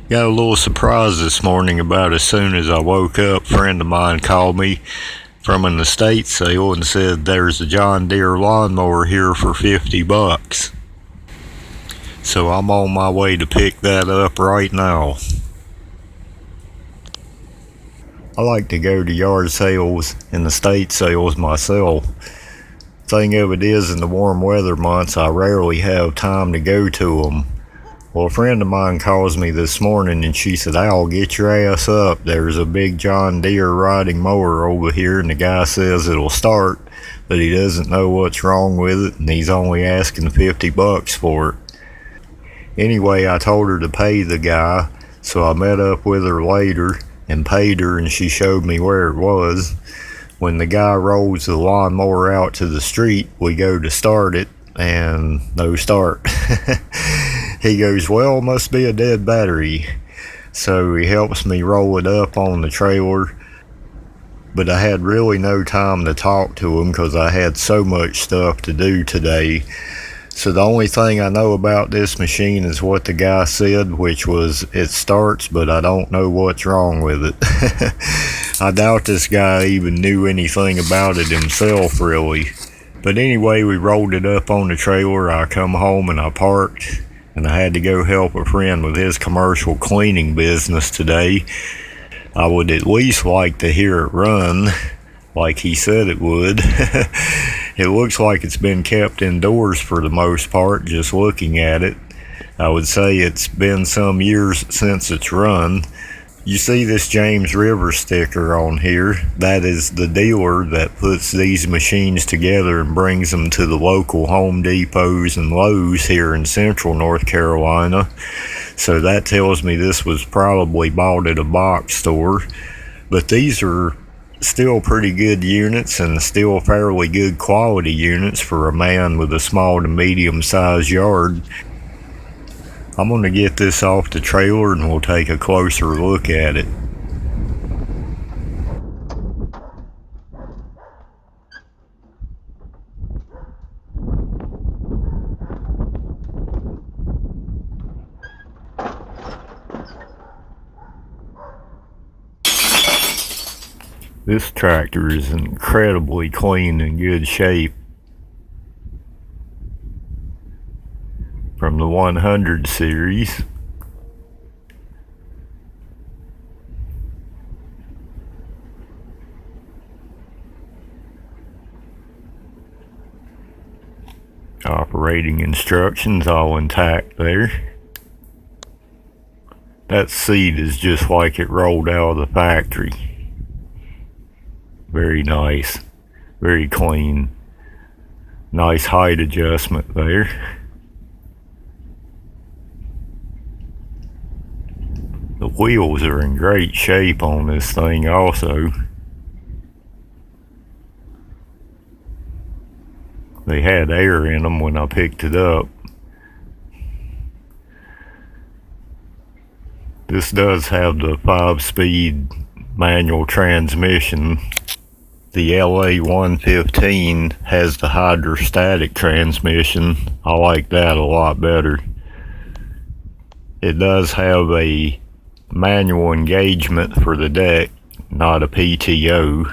Got a little surprise this morning. About as soon as I woke up, a friend of mine called me from an estate sale and said there's a John Deere lawnmower here for $50. So I'm on my way to pick that up right now. I like to go to yard sales and estate sales myself. Thing of it is, in the warm weather months, I rarely have time to go to them. Well, a friend of mine calls me this morning and she said, "Al, get your ass up. There's a big John Deere riding mower over here and the guy says it'll start, but he doesn't know what's wrong with it and he's only asking $50 for it." Anyway, I told her to pay the guy, so I met up with her later and paid her, and she showed me where it was. When the guy rolls the lawnmower out to the street, we go to start it and no start. He goes, "Well, must be a dead battery." So he helps me roll it up on the trailer, but I had really no time to talk to him because I had so much stuff to do today. So the only thing I know about this machine is what the guy said, which was it starts, but I don't know what's wrong with it. I doubt this guy even knew anything about it himself, really. But anyway, we rolled it up on the trailer. I come home and I parked, and I had to go help a friend with his commercial cleaning business today. I would at least like to hear it run like he said it would. It looks like it's been kept indoors for the most part, just looking at it. I would say it's been some years since it's run. You see this James River sticker on here. That is the dealer that puts these machines together and brings them to the local Home Depots and Lowe's here in central North Carolina. So that tells me this was probably bought at a box store. But these are still pretty good units and still fairly good quality units for a man with a small to medium sized yard. I'm going to get this off the trailer and we'll take a closer look at it. This tractor is incredibly clean and good shape. From the 100 series. Operating instructions all intact there. That seat is just like it rolled out of the factory. Very nice, very clean. Nice height adjustment there. The wheels are in great shape on this thing also. They had air in them when I picked it up. This does have the 5-speed manual transmission. The La105 has the hydrostatic transmission. I like that a lot better. It does have a manual engagement for the deck, not a PTO.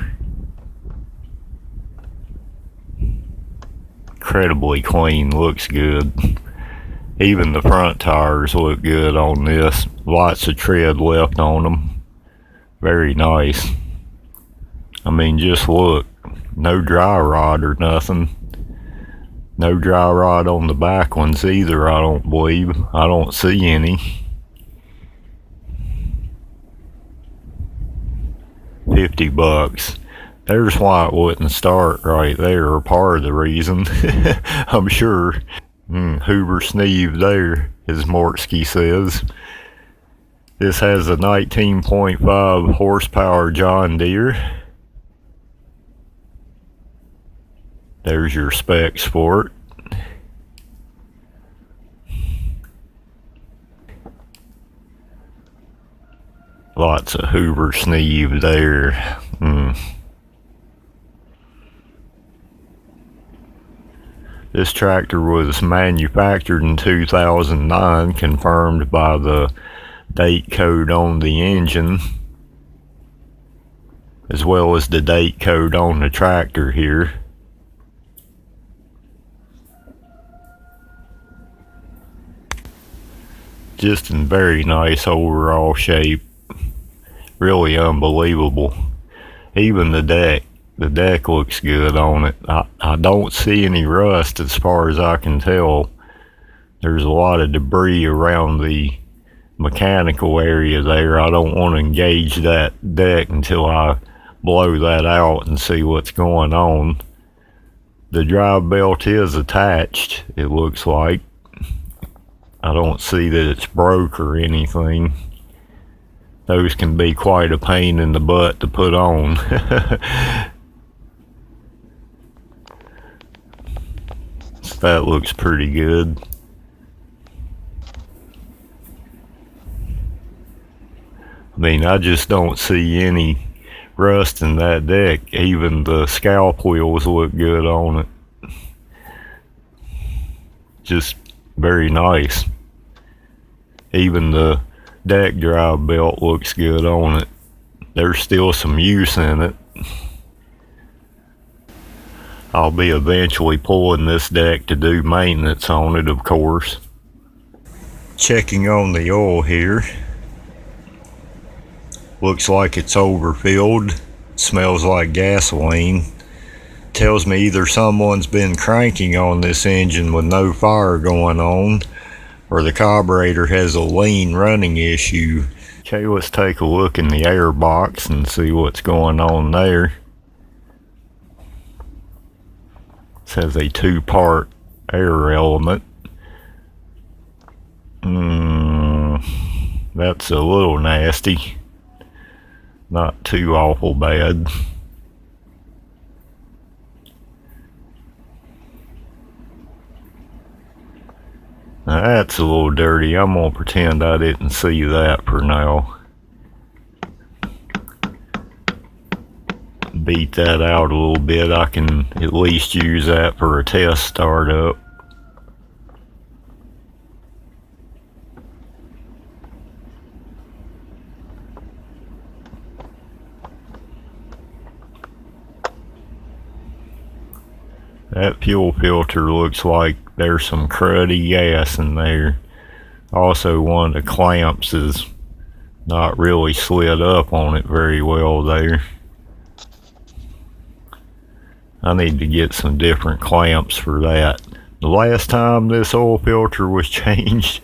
Incredibly clean, looks good. Even the front tires look good on this. Lots of tread left on them. Very nice. I mean, just look. No dry rot or nothing. No dry rot on the back ones either, I don't believe. I don't see any. $50. There's why it wouldn't start right there, or part of the reason. I'm sure. Hoover Sneeve there, as Mortsky says. This has a 19.5 horsepower John Deere. There's your specs for it. Lots of Hoover Sneeve there. This tractor was manufactured in 2009, confirmed by the date code on the engine, as well as the date code on the tractor here. Just in very nice overall shape. Really unbelievable. Even the deck looks good on it. I don't see any rust as far as I can tell. There's a lot of debris around the mechanical area there. I don't want to engage that deck until I blow that out and see what's going on. The drive belt is attached, it looks like. I don't see that it's broke or anything. Those can be quite a pain in the butt to put on. So that looks pretty good. I mean, I just don't see any rust in that deck. Even the scalp wheels look good on it. Just very nice. Even the deck drive belt looks good on it. There's still some use in it. I'll be eventually pulling this deck to do maintenance on it, of course. Checking on the oil here. Looks like it's overfilled. Smells like gasoline. Tells me either someone's been cranking on this engine with no fire going on, or the carburetor has a lean running issue. Okay, let's take a look in the air box and see what's going on there. This has a 2-part air element. That's a little nasty. Not too awful bad. Now that's a little dirty. I'm gonna pretend I didn't see that for now. Beat that out a little bit. I can at least use that for a test startup. That fuel filter looks like there's some cruddy gas in there. Also, one of the clamps is not really slid up on it very well there. I need to get some different clamps for that. The last time this oil filter was changed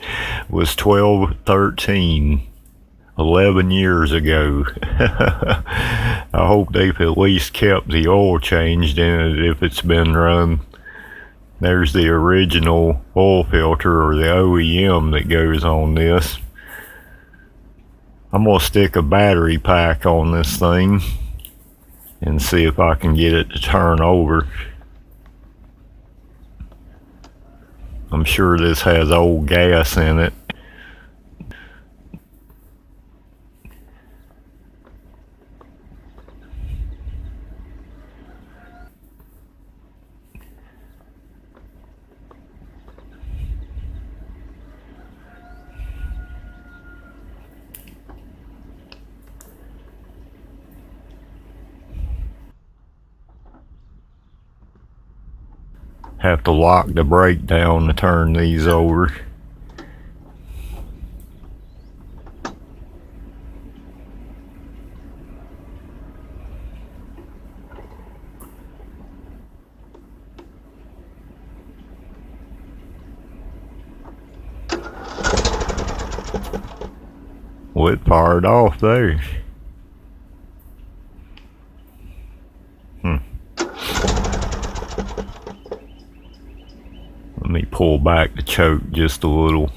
was 12/13, 11 years ago. I hope they've at least kept the oil changed in it if it's been run. There's the original oil filter, or the OEM, that goes on this. I'm gonna stick a battery pack on this thing and see if I can get it to turn over. I'm sure this has old gas in it. Have to lock the brake down to turn these over. Well, it fired off there. Let me pull back the choke just a little.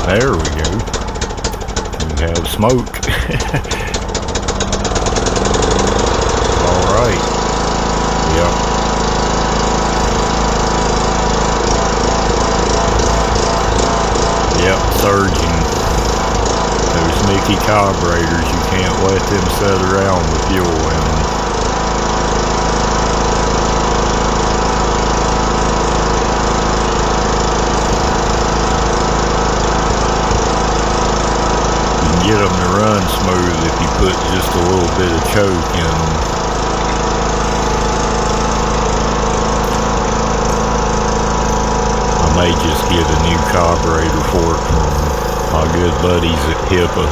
There we go. We have smoke. Alright. Yep. Yep, surging. Those sneaky carburetors, you can't let them sit around with fuel in them. smooth if you put just a little bit of choke in them. I may just get a new carburetor for it from my good buddies at HIPA.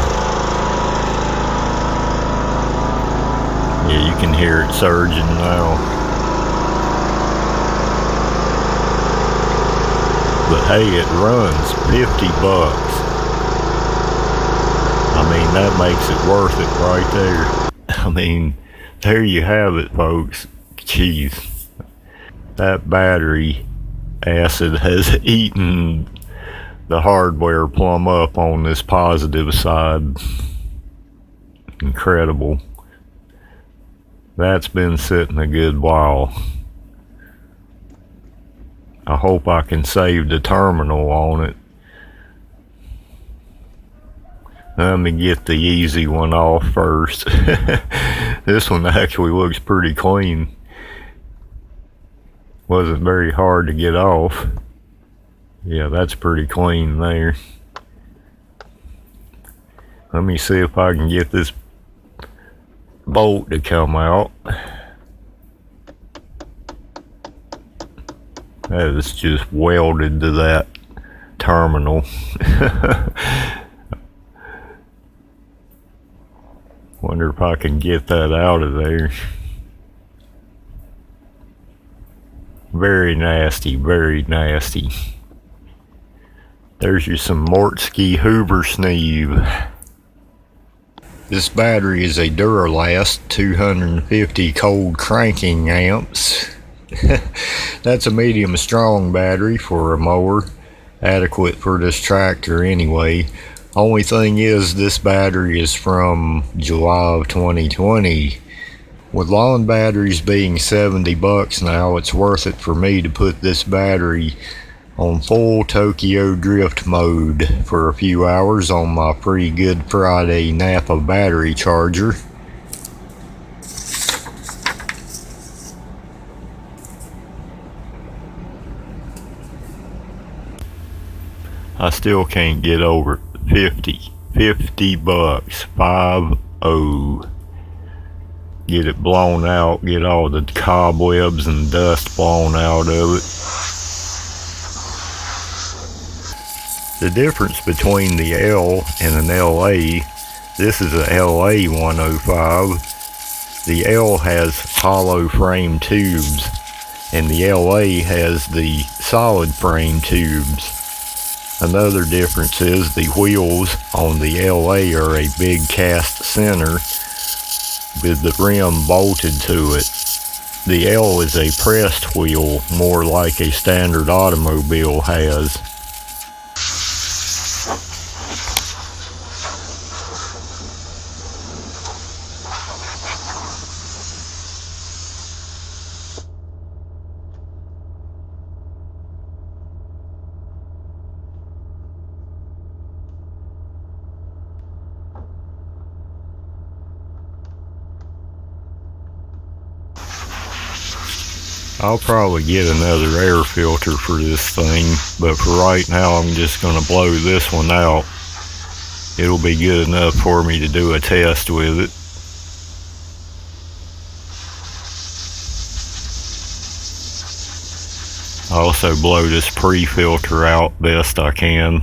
Yeah, you can hear it surging now. But hey, it runs $50. I mean, that makes it worth it right there. I mean, there you have it, folks. Jeez. That battery acid has eaten the hardware plumb up on this positive side. Incredible. That's been sitting a good while. I hope I can save the terminal on it. Let me get the easy one off first. This one actually looks pretty clean. Wasn't very hard to get off. Yeah, that's pretty clean there. Let me see if I can get this bolt to come out. That is just welded to that terminal. Wonder if I can get that out of there. Very nasty, very nasty. There's you some Mortsky Hoover Sneeve. This battery is a Duralast 250 cold cranking amps. That's a medium strong battery for a mower, adequate for this tractor anyway. Only thing is, this battery is from July of 2020. With lawn batteries being $70 now, it's worth it for me to put this battery on full Tokyo drift mode for a few hours on my free Good Friday Napa battery charger. I still can't get over $50 $50. Get it blown out, get all the cobwebs and dust blown out of it. The difference between the L and an LA, this is a LA 105. The L has hollow frame tubes and the LA has the solid frame tubes. Another difference is the wheels on the LA are a big cast center with the rim bolted to it. The L is a pressed wheel, more like a standard automobile has. I'll probably get another air filter for this thing, but for right now I'm just going to blow this one out. It'll be good enough for me to do a test with it. I also blow this pre-filter out best I can.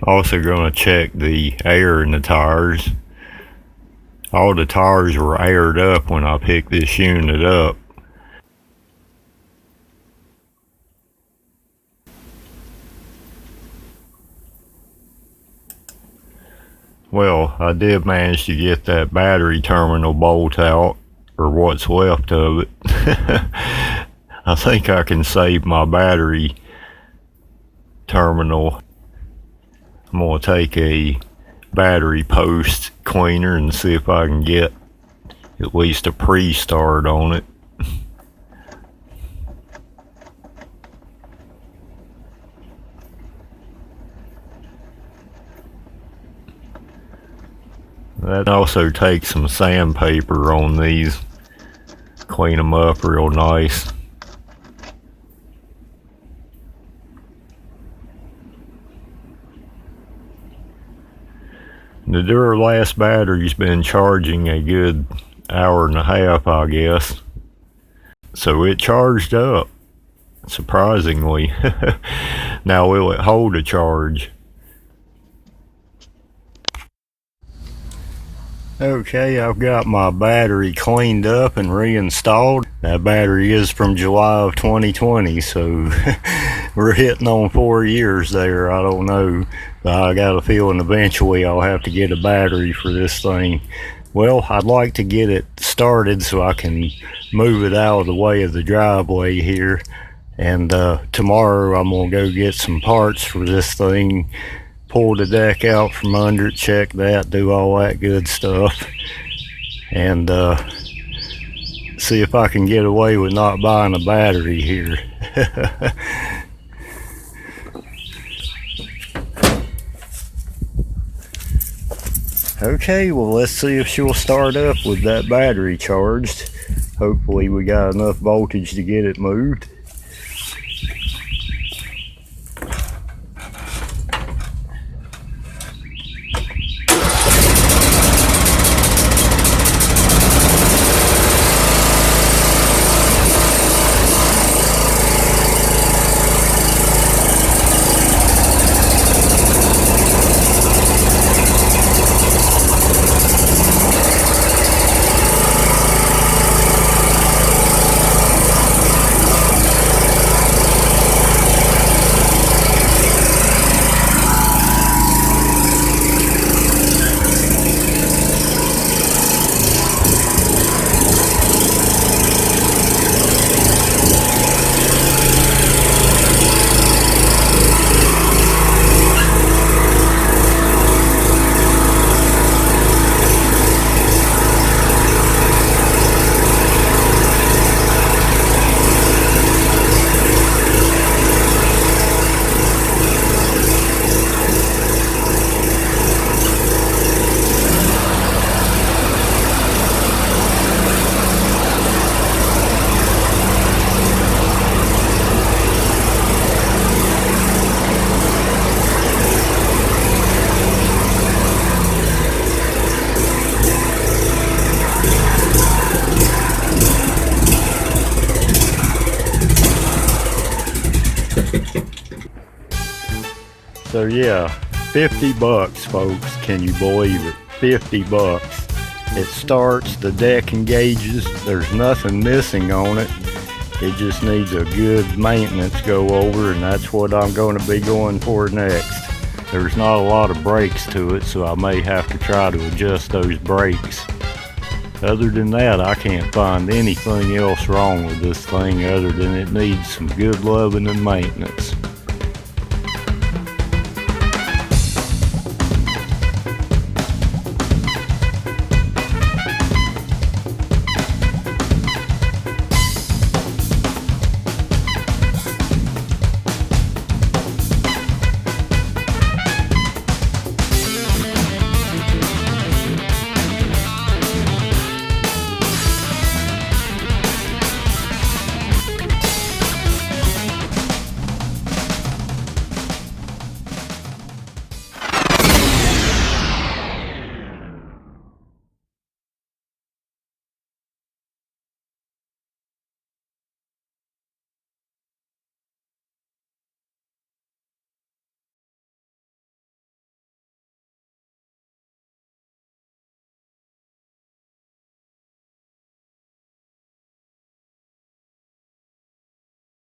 Also going to check the air in the tires. All the tires were aired up when I picked this unit up. Well, I did manage to get that battery terminal bolt out, or what's left of it. I think I can save my battery terminal. I'm going to take a battery post cleaner and see if I can get at least a pre-start on it. That also takes some sandpaper on these, clean them up real nice. The Deere last battery's been charging a good hour and a half, I guess. So it charged up, surprisingly. Now will it hold a charge? Okay, I've got my battery cleaned up and reinstalled. That battery is from July of 2020, so we're hitting on 4 years there. I don't know. I got a feeling eventually I'll have to get a battery for this thing. Well, I'd like to get it started so I can move it out of the way of the driveway here. And tomorrow I'm gonna go get some parts for this thing, pull the deck out from under it, check that, do all that good stuff, and see if I can get away with not buying a battery here. Okay, well, let's see if she'll start up with that battery charged. Hopefully we got enough voltage to get it moved. So yeah, 50 bucks, folks. Can you believe it? 50 bucks. It starts, the deck engages, there's nothing missing on it. It just needs a good maintenance go over, and that's what I'm going to be going for next. There's not a lot of brakes to it, so I may have to try to adjust those brakes. Other than that, I can't find anything else wrong with this thing other than it needs some good loving and maintenance.